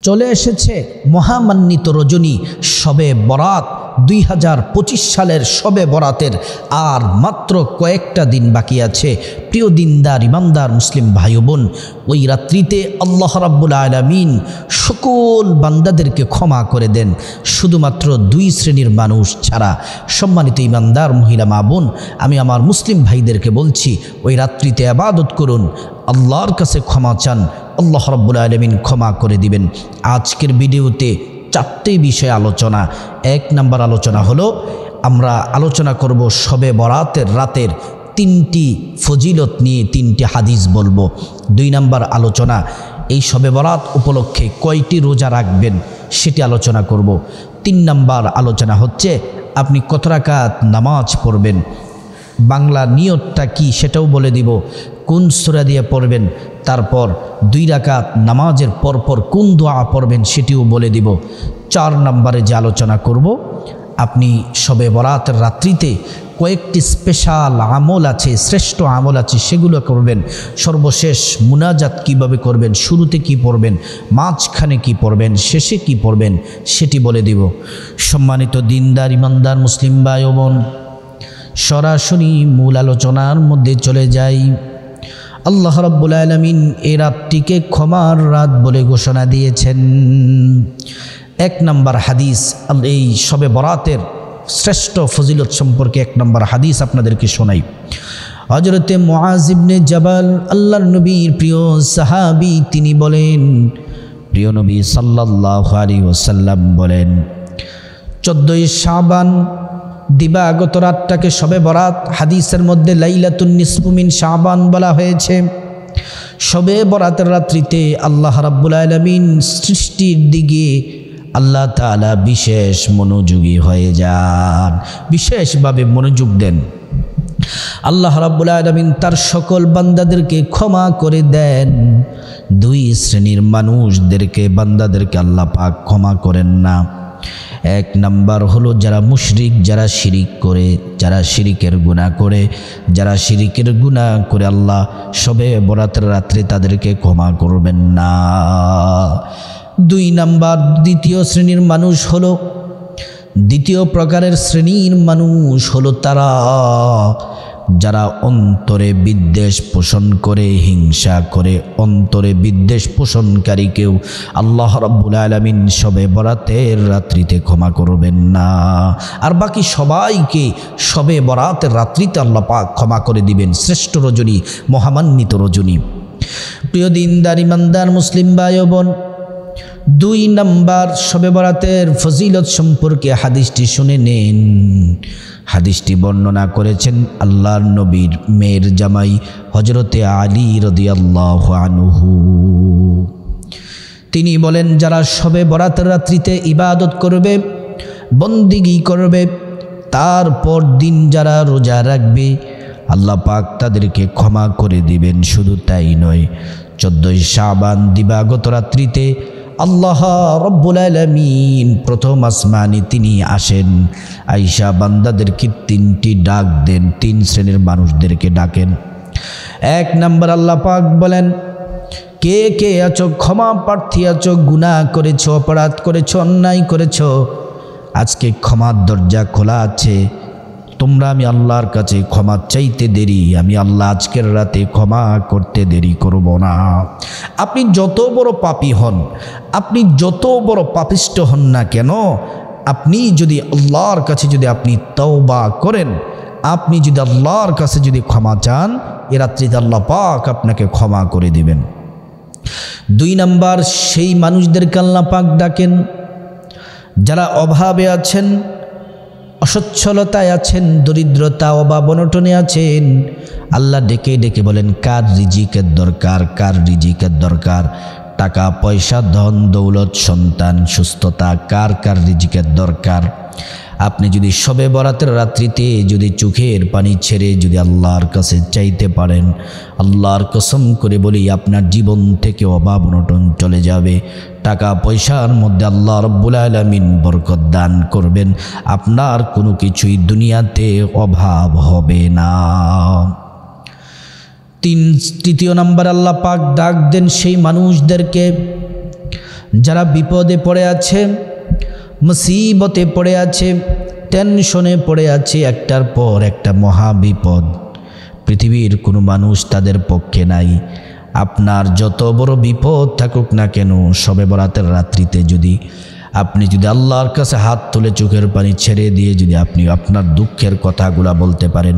চলে এসেছে মহামান্বিত রজনী শবে বরাত। 2025 সালের শবে বরাতের আর মাত্র কয়েকটা দিন বাকি আছে। প্রিয় দিনদার ইমানদার মুসলিম ভাই বোন, ওই রাত্রিতে আল্লাহ রাব্বুল আলামিন সকল বান্দাদেরকে ক্ষমা করে দেন, শুধুমাত্র 2 শ্রেণীর মানুষ ছাড়া। সম্মানিত ইমানদার মহিলা মা বোন, আমি আমার মুসলিম ভাইদেরকে বলছি, ওই রাত্রিতে ইবাদত করুন, আল্লাহর কাছে ক্ষমা চান, আল্লাহ রাব্বুল আলামিন ক্ষমা করে দিবেন। আজকের ভিডিওতে 4টি বিষয় আলোচনা। 1 নম্বর আলোচনা হলো, আমরা আলোচনা করব শবে বরাতের রাতের 3টি ফজিলত নিয়ে 3টি হাদিস বলবো। 2 নম্বর আলোচনা, এই শবে বরাত উপলক্ষে কয়টি রোজা রাখবেন সেটি আলোচনা করব। 3 নম্বর আলোচনা হচ্ছে আপনি কত রাকাত নামাজ পড়বেন, বাংলা নিয়তটা কি সেটাও বলে দিব, কোন সূরা দিয়ে পড়বেন, তারপর 2 রাকাত নামাজের পরপর কোন দোয়া পড়বেন সেটিও বলে দিব। 4 নম্বরে যে আলোচনা করব, আপনি শবে বরাতের রাত্রিতে কয়েকটি স্পেশাল আমল আছে, শ্রেষ্ঠ আমল আছে, সেগুলো করবেন। সর্বশেষ মুনাজাত কিভাবে করবেন, শুরুতে কি পড়বেন, মাঝখানে কি পড়বেন, শেষে কি পড়বেন সেটি বলে দিব। সম্মানিত দিনদার ইমানদার মুসলিম ভাই ও বোন, সরাসরি মূল আলোচনার মধ্যে চলে যাই। আল্লাহ রাব্বুল আলামিন এই রাতটিকে ক্ষমার রাত বলে ঘোষণা দিয়েছেন। 1 নম্বর হাদিস, এই শবে বরাতের শ্রেষ্ঠ ফজিলত সম্পর্কে 1 নম্বর হাদিস আপনাদেরকে শোনাই। হযরতে মুআজ ইবনে জাবাল, আল্লাহর নবীর প্রিয় সাহাবী, তিনি বলেন, প্রিয় নবী সাল্লাল্লাহু আলাইহি ওয়াসাল্লাম বলেন, 14ই শাবান দিবাগত রাতটাকে শবে বরাত, হাদিসের মধ্যে লাইলাতুন নিসফু মিন শাবান বলা হয়েছে। শবে বরাতের রাত্রিতে আল্লাহ রাব্বুল আলামিন সৃষ্টির দিকে আল্লাহ তাআলা বিশেষ মনোযোগী হয়ে যান, বিশেষভাবে মনোযোগ দেন। আল্লাহ রাব্বুল আলামিন তার সকল বান্দাদেরকে ক্ষমা করে দেন। 2 শ্রেণীর মানুষদেরকে, বান্দাদেরকে আল্লাহ পাক ক্ষমা করেন না। 1 নম্বর হলো যারা মুশরিক, যারা শিরিক করে, যারা শিরিকের গুনাহ করে, যারা শিরিকের গুনাহ করে আল্লাহ শবে বরাতের রাত্রে তাদেরকে ক্ষমা করবেন না। 2 নম্বর, দ্বিতীয় শ্রেণীর মানুষ হলো, দ্বিতীয় প্রকারের শ্রেণীর মানুষ হলো তারা যারা অন্তরে বিদ্বেষ পোষণ করে, হিংসা করে, অন্তরে বিদ্বেষ পোষণকারীকেও আল্লাহ রাব্বুল আলামিন শবে বরাতের রাত্রিতে ক্ষমা করবেন না। আর বাকি সবাইকে শবে বরাতের রাত্রিতে আল্লাহ পাক ক্ষমা করে দিবেন। শ্রেষ্ঠ রজনী, মহামান্বিত রজনী। প্রিয় দিনদার ইমানদার মুসলিম ভাই ও বোন, 2 নম্বর শবে বরাতের ফজিলত সম্পর্কে হাদিসটি শুনে নেন। হাদিসটি বর্ণনা করেছেন আল্লাহর নবীর মেয়ের জামাই হযরতে আলী রাদিয়াল্লাহু আনহু। তিনি বলেন, যারা শবে বরাতের রাত্রিতে ইবাদত করবে, বন্দিগি করবে, তারপর দিন যারা রোজা রাখবে, আল্লাহ পাক তাদেরকে ক্ষমা করে দিবেন। শুধু তাই নয়, 14ই শাবান দিবাগত রাত্রিতে আল্লাহ রাব্বুল আলামিন প্রথম আসমানে তিনি আসেন, আয়েশা বান্দাদেরকে 3টি ডাক দেন, 3 শ্রেণীর মানুষদেরকে ডাকেন। 1 নম্বর, আল্লাহ পাক বলেন, কে কে আছো, ক্ষমা প্রার্থী আছো, গুনাহ করেছো, অপরাধ করেছো, অন্যায় করেছো, আজকে ক্ষমার দরজা খোলা আছে। তোমরা আমি আল্লাহর কাছে ক্ষমা চাইতে দেরি, আমি আল্লাহ আজকের রাতে ক্ষমা করতে দেরি করব না। আপনি যত বড় পাপী হন, আপনি যত বড় পাপিষ্ঠ হন না কেন, আপনি যদি আল্লাহর কাছে যদি আপনি তওবা করেন, আপনি যদি আল্লাহর কাছে যদি ক্ষমা চান, এ রাত্রিতে আল্লাহ পাক আপনাকে ক্ষমা করে দিবেন। 2 নম্বর, সেই মানুষদেরকে আল্লাহ পাক ডাকেন যারা অভাবে আছেন, অসচ্ছলতায় আছেন, দরিদ্রতা, অভাব, অনটনে আছেন। আল্লাহ ডেকে ডেকে বলেন, কার রিজিকের দরকার, কার রিজিকের দরকার, টাকা পয়সা, ধন দৌলত, সন্তান, সুস্থতা, কার কার রিজিকের দরকার। আপনি যদি শবে বরাতের রাত্রিতে যদি চোখের পানি ছেড়ে যদি আল্লাহর কাছে চাইতে পারেন, আল্লাহর কসম করে বলি, আপনার জীবন থেকে অভাব অনটন চলে যাবে। টাকা পয়সার মধ্যে আল্লাহ রাব্বুল আলামিন বরকত দান করবেন, আপনার কোনো কিছুই দুনিয়াতে অভাব হবে না। 3 নম্বর, আল্লাহ পাক ডাক দেন সেই মানুষদেরকে যারা বিপদে পড়ে আছে, মুসিবতে পড়ে আছে, টেনশনে পড়ে আছে, একটার পর একটা মহা বিপদ, পৃথিবীর কোনো মানুষ তাদের পক্ষে নাই। আপনার যত বড় বিপদ থাকুক না কেন, শবে বরাতের রাত্রিতে আপনি যদি আল্লাহর কাছে হাত তুলে চোখের পানি ছেড়ে দিয়ে যদি আপনি আপনার দুঃখের কথাগুলা বলতে পারেন,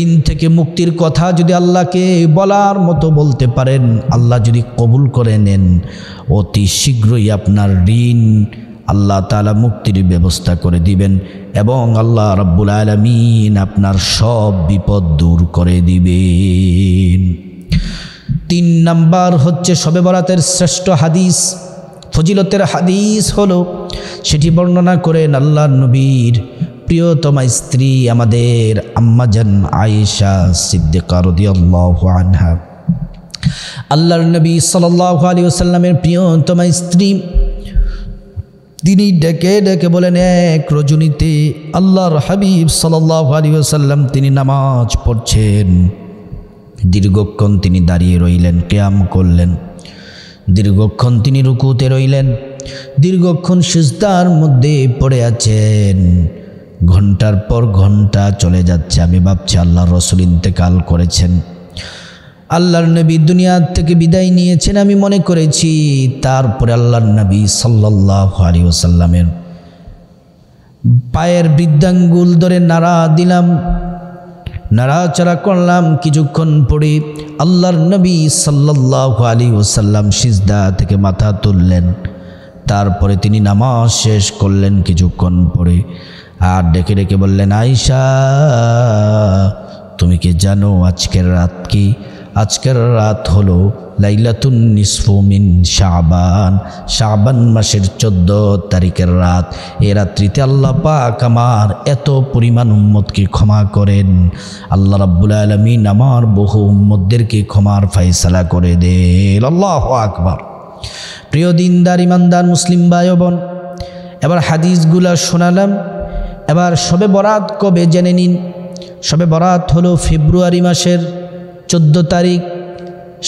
ঋণ থেকে মুক্তির কথা যদি আল্লাহকে বলার মতো বলতে পারেন, আল্লাহ যদি কবুল করে নেন, অতি শীঘ্রই আপনার ঋণ আল্লাহ তাআলা মুক্তির ব্যবস্থা করে দিবেন এবং আল্লাহ রাব্বুল আলামিন আপনার সব বিপদ দূর করে দিবেন। 3 নাম্বার হচ্ছে শবে বরাতের শ্রেষ্ঠ হাদিস, ফজিলতের হাদিস হলো, সেটি বর্ণনা করেন আল্লাহর নবীর প্রিয়তমা স্ত্রী আমাদের আম্মাজান আয়েশা সিদ্দিকা রাদিয়াল্লাহু আনহা। আল্লাহর নবী সাল্লাল্লাহু আলাইহি ওয়াসাল্লামের প্রিয়তমা স্ত্রী, তিনি ডেকে ডেকে বলেন, এক রজনীতে আল্লাহর হাবিব সাল্লাল্লাহু আলাইহি ওয়াসাল্লাম তিনি নামাজ পড়ছেন, দীর্ঘক্ষণ তিনি দাঁড়িয়ে রইলেন, কিয়াম করলেন, দীর্ঘক্ষণ তিনি রুকুতে রইলেন, দীর্ঘক্ষণ সিজদার মধ্যে পড়ে আছেন, ঘন্টার পর ঘন্টা চলে যাচ্ছে। আমি ভাবছি আল্লাহর রাসূল ইন্তেকাল করেছেন, আল্লাহর নবী দুনিয়া থেকে বিদায় নিয়েছেন, আমি মনে করেছি। তারপরে আল্লাহর নবী সাল্লাল্লাহু আলাইহি ওয়াসাল্লামের পায়ের বৃদ্ধাঙ্গুল ধরে নাড়া দিলাম, নাড়াচাড়া করলাম। কিছুক্ষণ পরে আল্লাহর নবী সাল্লাল্লাহু আলাইহি ওয়াসাল্লাম সিজদা থেকে মাথা তুললেন, তারপরে তিনি নামাজ শেষ করলেন কিছুক্ষণ পরে, আর ডেকে ডেকে বললেন, আয়েশা তুমি কি জানো আজকের রাত কি? আজকের রাত হলো লাইলাতুন নিসফু মিন শাবান, শাবান মাসের 14 তারিখের রাত। এই রাত্রিতে আল্লাহ পাক আমার এত পরিমাণ উম্মতকে ক্ষমা করেন, আল্লাহ রাব্বুল আলামিন আমার বহু উম্মতদেরকে ক্ষমার ফয়সালা করে দেন। আল্লাহু আকবার। প্রিয় দিনদার ইমানদার মুসলিম ভাই বোন, এবার হাদিসগুলা শোনালাম, এবার শবে বরাত কবে জেনে নিন। শবে বরাত হলো ফেব্রুয়ারি মাসের 14 তারিখ,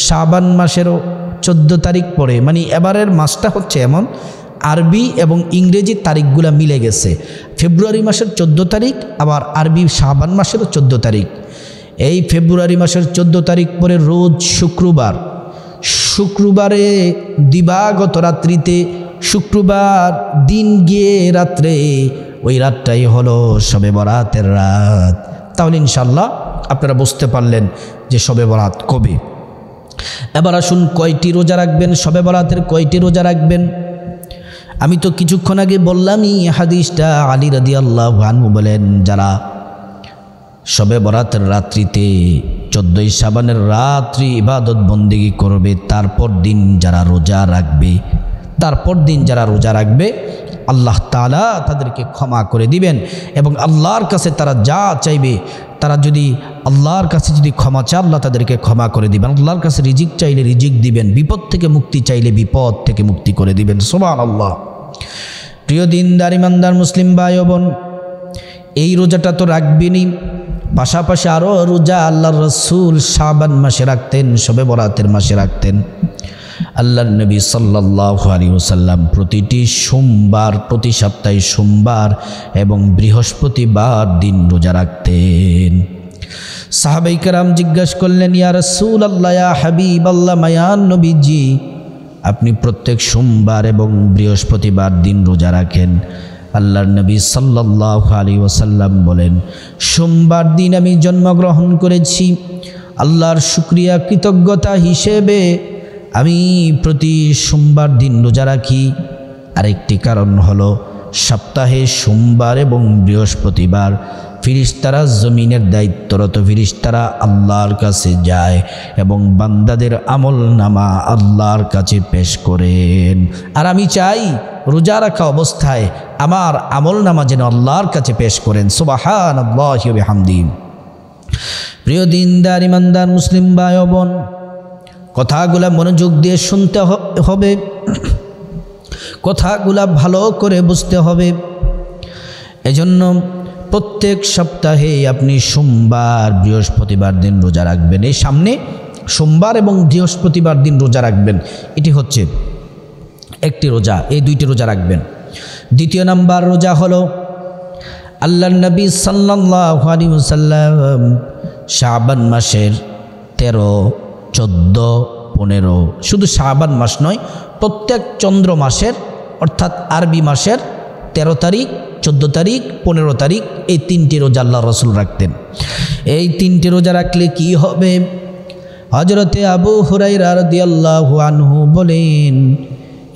শাবান মাসেরও 14 তারিখ পড়ে, মানে এবারের মাসটা হচ্ছে এমন আরবি এবং ইংরেজি তারিখগুলা মিলে গেছে। ফেব্রুয়ারি মাসের 14 তারিখ, আবার আরবি শাবান মাসেরও 14 তারিখ। এই ফেব্রুয়ারি মাসের 14 তারিখ পরে রোজ শুক্রবার, শুক্রবারে দিবাগত রাত্রিতে, শুক্রবার দিন গিয়ে রাত্রে, ওই রাতটাই হলো শবে বরাতের রাত। তাহলে ইনশাল্লাহ আপনারা বুঝতে পারলেন যে শবে বরাত কবে। এবার আসুন, কয়টি রোজা রাখবেন, শবে বরাতের কয়টি রোজা রাখবেন? আমি তো কিছুক্ষণ আগে বললামই হাদিসটা, আলী রাদিয়াল্লাহু আনহু বলেন, যারা শবে বরাতের রাত্রিতে 14ই শাবানের রাত্রি ইবাদত বন্দেগী করবে, তারপর দিন যারা রোজা রাখবে, তারপর দিন যারা রোজা রাখবে, আল্লাহ তাআলা তাদেরকে ক্ষমা করে দিবেন এবং আল্লাহর কাছে তারা যা চাইবে, তারা যদি আল্লাহর কাছে যদি ক্ষমা চায়, আল্লাহ তাদেরকে ক্ষমা করে দিবেন। আল্লাহর কাছে রিজিক চাইলে রিজিক দিবেন, বিপদ থেকে মুক্তি চাইলে বিপদ থেকে মুক্তি করে দিবেন। সুবহানাল্লাহ। প্রিয় দিনদার ইমানদার মুসলিম ভাই বোন, এই রোজাটা তো রাখবেনই, পাশাপাশি আরও রোজা আল্লাহর রাসূল শাবান মাসে রাখতেন, শবে বরাতের মাসে রাখতেন। আল্লাহর নবী সাল্লাল্লাহু আলাইহি ওয়াসাল্লাম প্রতিটি সোমবার, প্রতি সপ্তাহে সোমবার এবং বৃহস্পতিবার দিন রোজা রাখতেন। সাহাবায়ে কেরাম জিজ্ঞাসা করলেন, ইয়া রাসূলুল্লাহ, ইয়া হাবিবাল্লাহ, মায়ান নবীজি, আপনি প্রত্যেক সোমবার এবং বৃহস্পতিবার দিন রোজা রাখেন। আল্লাহর নবী সাল্লাল্লাহু আলাইহি ওয়াসাল্লাম বলেন, সোমবার দিন আমি জন্মগ্রহণ করেছি, আল্লাহর শুকরিয়া কৃতজ্ঞতা হিসেবে আমি প্রতি সোমবার দিন রোজা রাখি। আরেকটি কারণ হলো, সপ্তাহে সোমবার এবং বৃহস্পতিবার ফিরিস্তারা, জমিনের দায়িত্বরত ফিরিস্তারা আল্লাহর কাছে যায় এবং বান্দাদের আমল নামা আল্লাহর কাছে পেশ করেন। আর আমি চাই রোজা রাখা অবস্থায় আমার আমল নামা যেন আল্লাহর কাছে পেশ করেন। সুবহানাল্লাহি ওয়া বিহামদিহি। প্রিয় দিনদার ইমানদার মুসলিম ভাই বোন, কথাগুলা মনোযোগ দিয়ে শুনতে হবে, কথাগুলা ভালো করে বুঝতে হবে। এজন্য প্রত্যেক সপ্তাহে আপনি সোমবার, বৃহস্পতিবার দিন রোজা রাখবেন। এই সামনে সোমবার এবং বৃহস্পতিবার দিন রোজা রাখবেন। এটি হচ্ছে একটি রোজা, এই দুইটি রোজা রাখবেন। দ্বিতীয় নাম্বার রোজা হলো আল্লাহর নবী সাল্লাল্লাহু আলাইহি ওয়াসাল্লাম শাবান মাসের 13, 14, 15, শুধু শাবান মাস নয়, প্রত্যেক চন্দ্র মাসের অর্থাৎ আরবি মাসের 13 তারিখ, 14 তারিখ, 15 তারিখ এই 3টি রোজা আল্লাহ রসুল রাখতেন। এই 3টি রোজা রাখলে কি হবে? হযরতে আবু হুরায়রা রাদিয়াল্লাহু আনহু বলেন,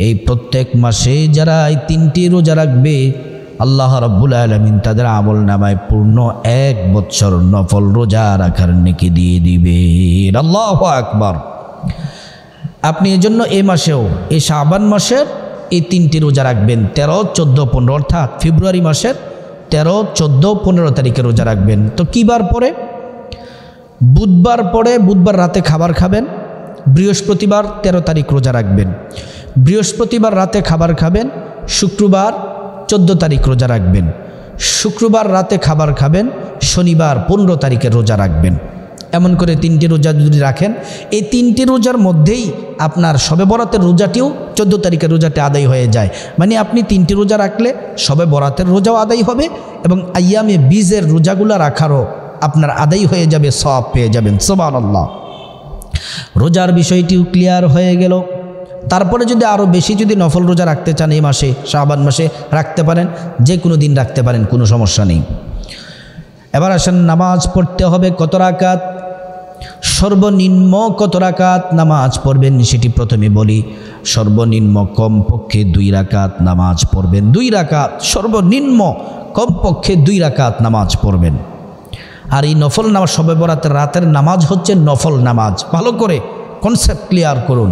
এই প্রত্যেক মাসে যারা এই 3টি রোজা রাখবে আল্লাহ রাব্বুল আলামিন তাদের আমল নামায় পূর্ণ 1 বছর নফল রোজা রাখার নেকি দিয়ে দিবেন। আল্লাহু আকবার। আপনি এজন্য এই মাসেও, এই শাবান মাসের এই 3টি রোজা রাখবেন, 13, 14, 15, অর্থাৎ ফেব্রুয়ারি মাসের 13, 14, 15 তারিখে রোজা রাখবেন। তো কী বার পরে? বুধবার পরে, বুধবার রাতে খাবার খাবেন। বৃহস্পতিবার 13 তারিখ রোজা রাখবেন। বৃহস্পতিবার রাতে খাবার খাবেন। শুক্রবার 14 তারিখ রোজা রাখবেন। শুক্রবার রাতে খাবার খাবেন। শনিবার 15 তারিখে রোজা রাখবেন। এমন করে 3টি রোজা যদি রাখেন, এই 3টি রোজার মধ্যেই আপনার শবে বরাতের রোজাটিও 14 তারিখের রোজাটি আদায় হয়ে যায়। মানে আপনি 3টি রোজা রাখলে শবে বরাতের রোজাও আদায় হবে এবং আইয়ামে বীজের রোজাগুলো রাখারও আপনার আদায় হয়ে যাবে, সওয়াব পেয়ে যাবেন। সুবহানাল্লাহ। রোজার বিষয়টিও ক্লিয়ার হয়ে গেল। তারপরে যদি আরও বেশি যদি নফল রোজা রাখতে চান এই মাসে, শাবান মাসে রাখতে পারেন, যে কোনো দিন রাখতে পারেন, কোনো সমস্যা নেই। এবার আসেন, নামাজ পড়তে হবে কত রাকাত, সর্বনিম্ন কত রাকাত নামাজ পড়বেন সেটি প্রথমে বলি। সর্বনিম্ন কমপক্ষে 2 রাকাত নামাজ পড়বেন। 2 রাকাত, সর্বনিম্ন কমপক্ষে 2 রাকাত নামাজ পড়বেন। আর এই নফল নামাজ, শবে বরাতের রাতের নামাজ হচ্ছে নফল নামাজ। ভালো করে কনসেপ্ট ক্লিয়ার করুন,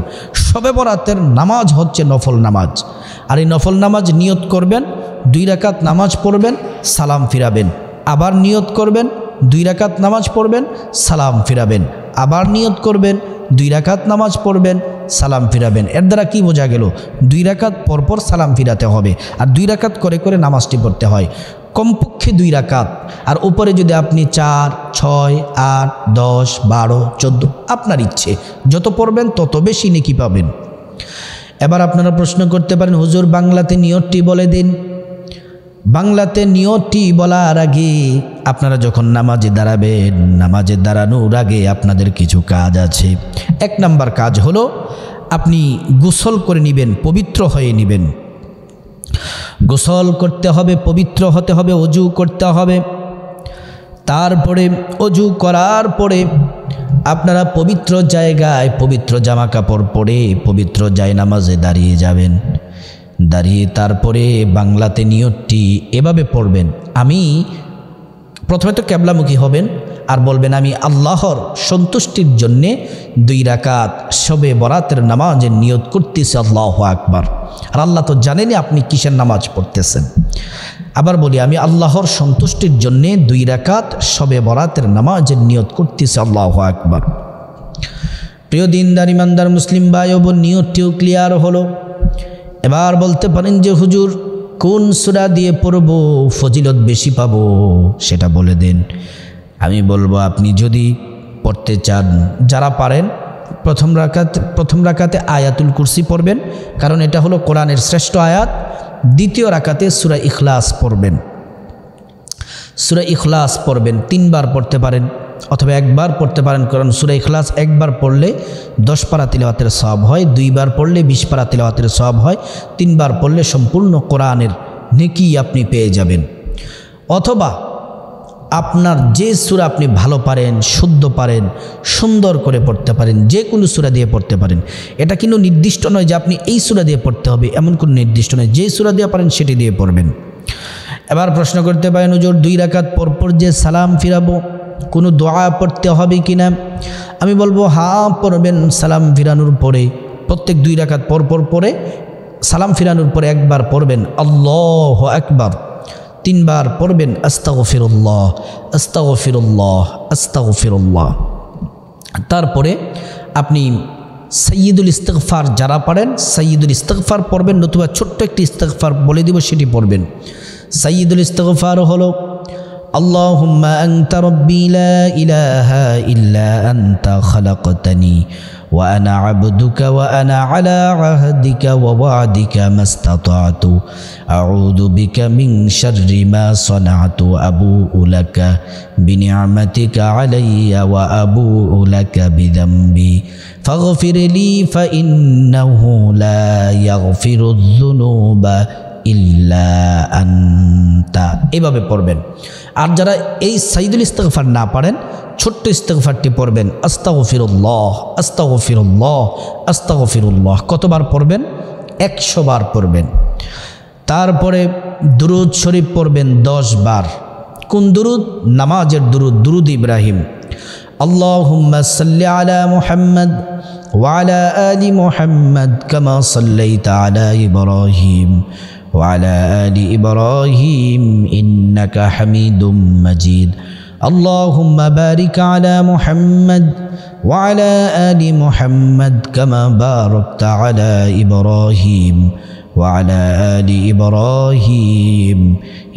শবে বরাতের নামাজ হচ্ছে নফল নামাজ। আর এই নফল নামাজ নিয়ত করবেন, 2 রাকাত নামাজ পড়বেন, সালাম ফিরাবেন। আবার নিয়ত করবেন, 2 রাকাত নামাজ পড়বেন, সালাম ফিরাবেন। আবার নিয়ত করবেন, 2 রাকাত নামাজ পড়বেন, সালাম ফিরাবেন। এর দ্বারা কি বোঝা গেল? 2 রাকাত পরপর সালাম ফিরাতে হবে আর 2 রাকাত করে করে নামাজটি পড়তে হয়, কমপক্ষে 2 রাকাত। আর উপরে যদি আপনি 4, 6, 8, 10, 12, 14 আপনার ইচ্ছে যত পড়বেন তত বেশি নেকি পাবেন। এবার আপনারা প্রশ্ন করতে পারেন, হুজুর বাংলাতে নিয়তটি বলে দিন। বাংলাতে নিয়তটি বলার আগে আপনারা যখন নামাজে দাঁড়াবেন, নামাজে দাঁড়ানোর আগে আপনাদের কিছু কাজ আছে। 1 নাম্বার কাজ হলো আপনি গোসল করে নেবেন, পবিত্র হয়ে নেবেন। গোসল করতে হবে, পবিত্র হতে হবে, ওযু করতে হবে। তারপরে ওযু করার পরে আপনারা পবিত্র জায়গায় পবিত্র জামা কাপড় পরে পবিত্র জায়নামাজে দাঁড়িয়ে যাবেন। দাঁড়িয়ে তারপরে বাংলাতে নিয়তটি এভাবে পড়বেন। আমি প্রথমে তো কেবলামুখী হবেন আর বলবেন, আমি আল্লাহর সন্তুষ্টির জন্যে 2 রাকাত শবে বরাতের নামাজের নিয়ত করতেছি, আল্লাহু আকবার। আর আল্লাহ তো জানেনই আপনি কিসের নামাজ পড়তেছেন। আবার বলি, আমি আল্লাহর সন্তুষ্টির জন্যে 2 রাকাত শবে বরাতের নামাজের নিয়ত করতেছি, আল্লাহু আকবার। প্রিয় দিনদার ইমানদার মুসলিম ভাই ও বোন, নিয়তটিও ক্লিয়ার হলো। এবার বলতে পারেন যে হুজুর কোন সূরা দিয়ে পড়ব ফজিলত বেশি পাবো সেটা বলে দেন। আমি বলবো, আপনি যদি পড়তে চান, যারা পারেন প্রথম রাকাতে আয়াতুল কুরসি পড়বেন, কারণ এটা হলো কোরআনের শ্রেষ্ঠ আয়াত। দ্বিতীয় রাকাতে সূরা ইখলাস পড়বেন। সূরা ইখলাস পড়বেন, 3 বার পড়তে পারেন অথবা 1 বার পড়তে পারেন, কারণ সূরা ইখলাস 1 বার পড়লে 10 পারা তিলাওয়াতের সওয়াব হয়, 2 বার পড়লে 20 পারা তিলাওয়াতের সওয়াব হয়, 3 বার পড়লে সম্পূর্ণ কোরআনের নেকি আপনি পেয়ে যাবেন। অথবা আপনার যে সূরা আপনি ভালো পারেন, শুদ্ধ পারেন, সুন্দর করে পড়তে পারেন, যে কোনো সূরা দিয়ে পড়তে পারেন। এটা কিন্তু নির্দিষ্ট নয় যে আপনি এই সূরা দিয়ে পড়তে হবে, এমন কোনো নির্দিষ্ট নয়। যে সূরা দিয়ে পারেন সেটি দিয়ে পড়বেন। এবার প্রশ্ন করতে পারেন, হুজুর 2 রাকাত পরপর যে সালাম ফিরাবো, কোনো দোয়া পড়তে হবে কি না? আমি বলবো, হ্যাঁ পড়বেন। সালাম ফিরানোর পরে, প্রত্যেক 2 রাকাত পরপর পরে সালাম ফিরানোর পরে 1 বার পড়বেন আল্লাহু আকবার, 3 বার পড়বেন আস্তাগফিরুল্লাহ আস্তাগফিরুল্লাহ আস্তাগফিরুল্লাহ। তারপরে আপনি সাইয়্যিদুল ইস্তিগফার যারা পারেন সাইয়্যিদুল ইস্তিগফার পড়বেন, নতুবা ছোট্ট একটি ইস্তিগফার বলে দিব সেটি পড়বেন। সাইয়্যিদুল ইস্তিগফার হলো, আল্লাহুম্মা আনতা রাব্বি লা ইলাহা ইল্লা আনতা খালাকতানি وأنا عبدك وأنا على عهدك ووعدك ما استطعت أعوذ بك من شر ما صنعت أبوء لك بنعمتك علي وأبوء لك بذنبي فاغفر لي فإنه لا يغفر الذنوب ইল্লা আনতা। এভাবে পড়বেন। আর যারা এই সাইদুল ইস্তিগফার না পারেন, ছোট্ট ইস্তিগফারটি পড়বেন, আস্তাগফিরুল্লাহ আস্তাগফিরুল্লাহ আস্তাগফিরুল্লাহ। কতবার পড়বেন? 100 বার পড়বেন। তারপরে দুরুদ শরীফ পড়বেন 10 বার। কোন দুরুদ? নামাজের দুরুদ, দুরুদ ইব্রাহিম। আল্লাহুম্মা সাল্লি আলা মুহাম্মদ ওয়া আলা আলি মুহাম্মদ কামা সাল্লাইতা আলা ইব্রাহিম وعلى آل إبراهيم إنك حميد مجيد اللهم بارك على محمد وعلى آل محمد كما باركت على إبراهيم وعلى آل إبراهيم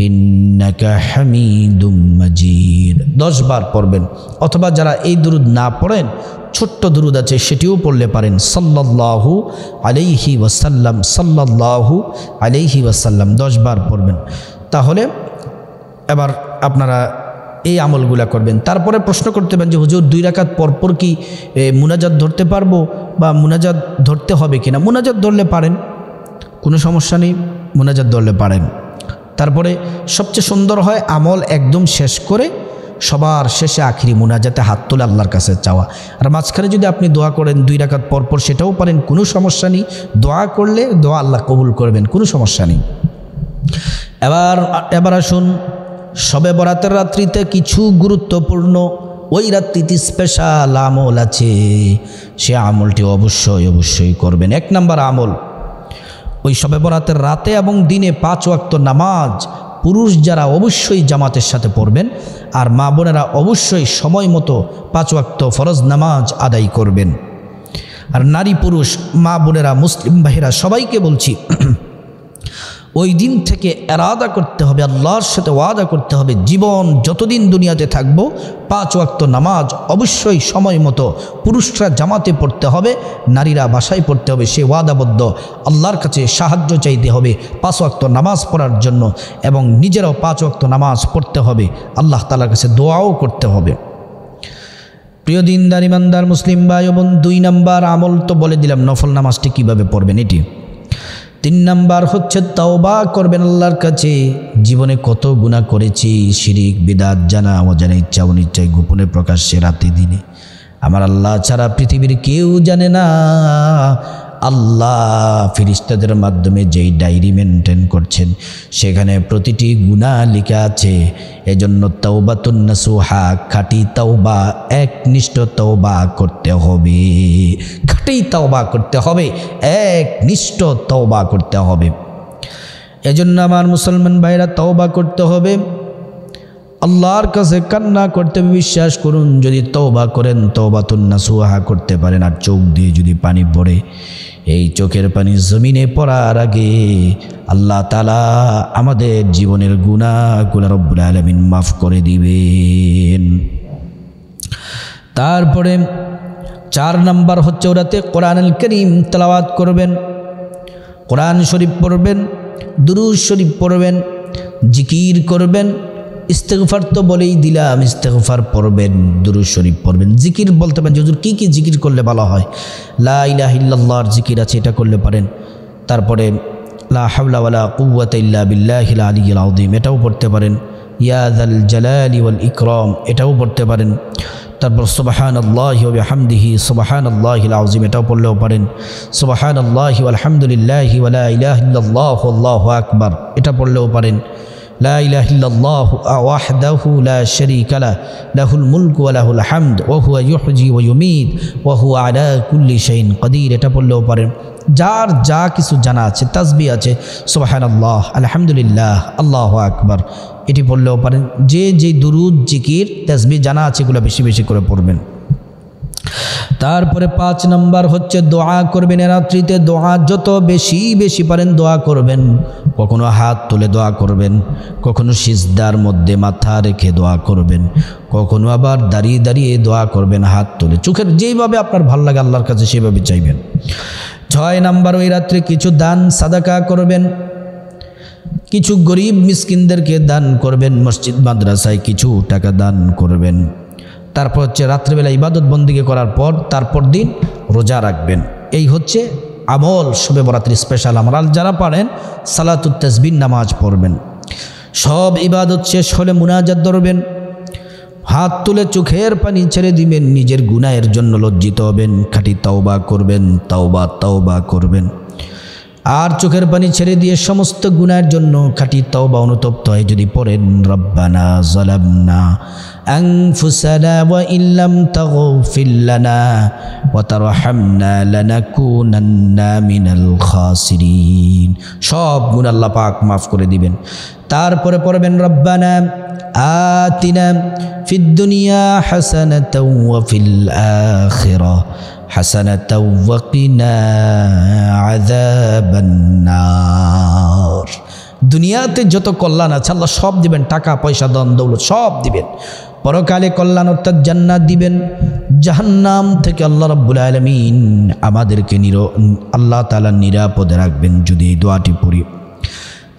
إنك حميد مجيد 10 বার পড়বেন। অথবা যারা এই দুরুদ না পড়েন, ছোট্ট দুরুদ আছে, সেটিও পড়লে পারেন, সাল্লাল্লাহু আলাইহি ওয়াসাল্লাম সাল্লাল্লাহু আলাইহি ওয়াসাল্লাম 10 বার পড়বেন। তাহলে এবার আপনারা এই আমলগুলা করবেন। তারপরে প্রশ্ন করতে পারেন যে হুজুর 2 রাকাত পরপর কি মুনাজাত ধরতে পারবো বা মুনাজাত ধরতে হবে কিনা? মুনাজাত ধরলে পারেন, কোনো সমস্যা নেই, মুনাজাত ধরলে পারেন। তারপরে সবচেয়ে সুন্দর হয় আমল একদম শেষ করে সবার শেষে আখিরি মুনাজাতে হাত তুলে আল্লাহর কাছে চাওয়া। আর মাঝখানে যদি আপনি দোয়া করেন 2 রাকাত পরপর, সেটাও পারেন, কোনো সমস্যা নেই। দোয়া করলে দোয়া আল্লাহ কবুল করবেন, কোনো সমস্যা নেই। এবার আসুন, শবে বরাতের রাত্রিতে কিছু গুরুত্বপূর্ণ ওই রাত্রিতে স্পেশাল আমল আছে, সে আমলটি অবশ্যই করবেন। 1 নম্বর আমল, ওই শবে বরাতের রাতে এবং দিনে 5 ওয়াক্ত নামাজ পুরুষ যারা অবশ্যই জামাতের সাথে পড়বেন, আর মা বোনেরা অবশ্যই সময় মতো 5 ওয়াক্ত ফরজ নামাজ আদায় করবেন। আর নারী পুরুষ মা বোনেরা মুসলিম ভাইরা সবাইকে বলছি, ওই দিন থেকে এরাদা করতে হবে, আল্লাহর সাথে ওয়াদা করতে হবে, জীবন যতদিন দুনিয়াতে থাকবো 5 ওয়াক্ত নামাজ অবশ্যই সময় মতো পুরুষরা জামাতে পড়তে হবে, নারীরা বাসায় পড়তে হবে। সে ওয়াদাবদ্ধ, আল্লাহর কাছে সাহায্য চাইতে হবে 5 ওয়াক্ত নামাজ পড়ার জন্য, এবং নিজেরাও 5 ওয়াক্ত নামাজ পড়তে হবে, আল্লাহ তাআলার কাছে দোয়াও করতে হবে। প্রিয় দিনদার ইমানদার মুসলিম ভাই বোন, 2 নম্বর আমল তো বলে দিলাম, নফল নামাজটি কিভাবে পড়বেন এটি। 3 নাম্বার হচ্ছে তাওবা করবেন আল্লাহর কাছে। জীবনে কত গুনাহ করেছি, শিরিক বিদআত, জানা অজানা, ইচ্ছা অনিচ্ছায়, গোপনে প্রকাশ্যে, রাতে দিনে। আমার আল্লাহ ছাড়া পৃথিবীর কেউ জানে না। আল্লাহ ফেরেশতাদের মাধ্যমে যেই ডায়েরি মেনটেন করছেন, সেখানে প্রতিটি গুনাহ লেখা আছে। এজন্য তাওবাতুন নাসুহা, খাঁটি তাওবা, একনিষ্ঠ তাওবা করতে হবে, খাঁটি তাওবা করতে হবে, একনিষ্ঠ তাওবা করতে হবে। এজন্য আমার মুসলমান ভাইরা তাওবা করতে হবে, আল্লাহর কাছে কান্না করতে হবে। বিশ্বাস করুন, যদি তওবা করেন, তাওবাতুন নাসুহা করতে পারেন, আর চোখ দিয়ে যদি পানি পড়ে, এই চোখের পানি জমিনে পড়ার আগে আল্লাহ তাআলা আমাদের জীবনের গুনাহগুলো রব্বুল আলামিন মাফ করে দিবেন। তারপরে 4 নাম্বার হচ্ছে ওরাতে কোরআনুল কারীম তেলাওয়াত করবেন, কোরআন শরীফ পড়বেন, দুরূদ শরীফ পড়বেন, জিকির করবেন। ইস্তেগফার তো বলেই দিলাম, ইস্তেগফার পড়বেন, দুরূদ শরীফ পড়বেন। জিকির বলতে পারেন হুজুর কী কী জিকির করলে ভালো হয়? লা ইলাহা ইল্লাল্লাহর জিকির আছে, এটা করলে পারেন। তারপরে লা হাওলা ওয়ালা কুওয়াতা ইল্লা বিল্লাহিল আলিয়্যিল আযীম, এটাও পড়তে পারেন। ইয়া যাল জালালি ওয়াল ইকরাম, এটাও পড়তে পারেন। তারপর সুবহানাল্লাহি ওয়া বিহামদিহি সুবহানাল্লাহিল আযীম, এটাও পড়লেও পারেন। সুবহানাল্লাহি ওয়াল হামদুলিল্লাহি ওয়া লা ইলাহা ইল্লাল্লাহু আল্লাহু আকবার, এটা পড়লেও পারেন। লা ইলাহা ইল্লাল্লাহু ওয়াহদাহু লা শারীকা লাহু লাহুল মুলকু ওয়া লাহুল হামদ ওয়া হুয়া ইউহয়ি ওয়া ইউমীত ওয়া হুয়া আলা কুল্লি শাইইন কাদির, এটা পড়লেও পারেন। যার যা কিছু জানা আছে, তাসবিহ আছে, সুবহানাল্লাহ, আলহামদুলিল্লাহ, আল্লাহু আকবার, এটি পড়লেও পারেন। যে যে দুরূদ, জিকির, তাসবিহ জানা আছে, এগুলো বেশি বেশি করে পড়বেন। তারপরে 5 নম্বর হচ্ছে দোয়া করবেন। এ রাত্রিতে দোয়া যত বেশি বেশি পারেন দোয়া করবেন। কখনো হাত তুলে দোয়া করবেন, কখনো সিজদার মধ্যে মাথা রেখে দোয়া করবেন, কখনো আবার দাঁড়িয়ে দাঁড়িয়ে দোয়া করবেন হাত তুলে। চোখের যেইভাবে আপনার ভালো লাগে আল্লাহর কাছে সেভাবে চাইবেন। 6 নম্বর ওই রাত্রে কিছু দান সাদাকা করবেন, কিছু গরিব মিসকিনদেরকে দান করবেন, মসজিদ মাদ্রাসায় কিছু টাকা দান করবেন। তারপর হচ্ছে রাত্রিবেলা ইবাদত বন্দিকে করার পর তারপর দিন রোজা রাখবেন। এই হচ্ছে আমল শবে বরাতের স্পেশাল আমল। যারা পারেন সালাতুত তাসবিহ নামাজ পড়বেন। সব ইবাদত শেষ হলে মুনাজাত ধরবেন, হাত তুলে চোখের পানি ছেড়ে দিবেন, নিজের গুনাহের জন্য লজ্জিত হবেন, খাঁটি তাওবা করবেন, তাওবা করবেন। আর চোখের পানি ছেড়ে দিয়ে সমস্ত গুনাহের জন্য খাঁটি তাওবা অনুতপ্ত হয়ে যদি পড়েন, রব্বানা যালামনা আনফুসানা ওয়া ইল্লাম তাগফির লানা ওয়া তারহামনা লানাকুনান্না মিনাল খাসিরিন, সব গুনাহ আল্লাহ পাক মাফ করে দিবেন। তারপরে পড়বেন রব্বানা আতিনা ফিদ দুনিয়া হাসানাতাও ওয়া ফিল আখিরাহ হাসানাতাও ওয়া কিনা আযাবান নার। দুনিয়াতে যত কল্যাণ আছে আল্লাহ সব দিবেন, টাকা পয়সা ধন দৌলত সব দিবেন। পরকালে কল্যাণ অর্থাৎ জান্নাত দিবেন। জাহান্নাম থেকে আল্লাহ রাব্বুল আলামিন আমাদেরকে আল্লাহ তাআলা নিরাপদে রাখবেন যদি এই দোয়াটি পড়ি।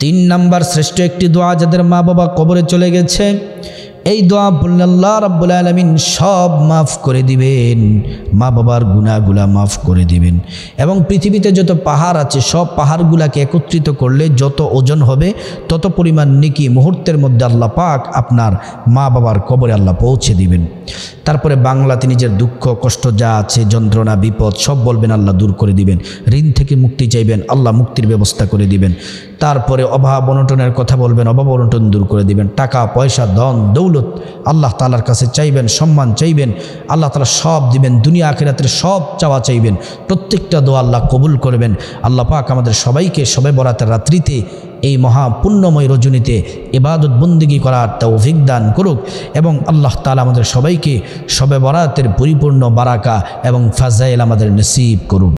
3 নম্বর শ্রেষ্ঠ একটি দোয়া, যাদের মা বাবা কবরে চলে গেছে, এই দোয়া বললে আল্লাহ রাব্বুল আলামিন সব মাফ করে দিবেন, মা বাবার গুনাহগুলা মাফ করে দিবেন। এবং পৃথিবীতে যত পাহাড় আছে সব পাহাড়গুলাকে একত্রিত করলে যত ওজন হবে তত পরিমাণ নেকি মুহূর্তের মধ্যে আল্লাহ পাক আপনার মা বাবার কবরে আল্লাহ পৌঁছে দিবেন। তারপরে বাংলাতে নিজের দুঃখ কষ্ট যা আছে, যন্ত্রণা বিপদ সব বলবেন, আল্লাহ দূর করে দিবেন। ঋণ থেকে মুক্তি চাইবেন, আল্লাহ মুক্তির ব্যবস্থা করে দিবেন। তারপরে অভাব অনটনের কথা বলবেন, অভাব অনটন দূর করে দিবেন। টাকা পয়সা ধন দৌলত আল্লাহ তাআলার কাছে চাইবেন, সম্মান চাইবেন, আল্লাহ তাআলা সব দিবেন। দুনিয়া আখিরাতের সব চাওয়া চাইবেন। প্রত্যেকটা দোয়া আল্লাহ কবুল করবেন। আল্লাহ পাক আমাদের সবাইকে শবে বরাতের রাত্রিতে এই মহা পুণ্যময় রজনীতে ইবাদত বন্দেগী করার তৌফিক দান করুক এবং আল্লাহ তাআলা আমাদের সবাইকে শবে বরাতের পরিপূর্ণ বারাকা এবং ফাজাইল আমাদের নসিব করুক।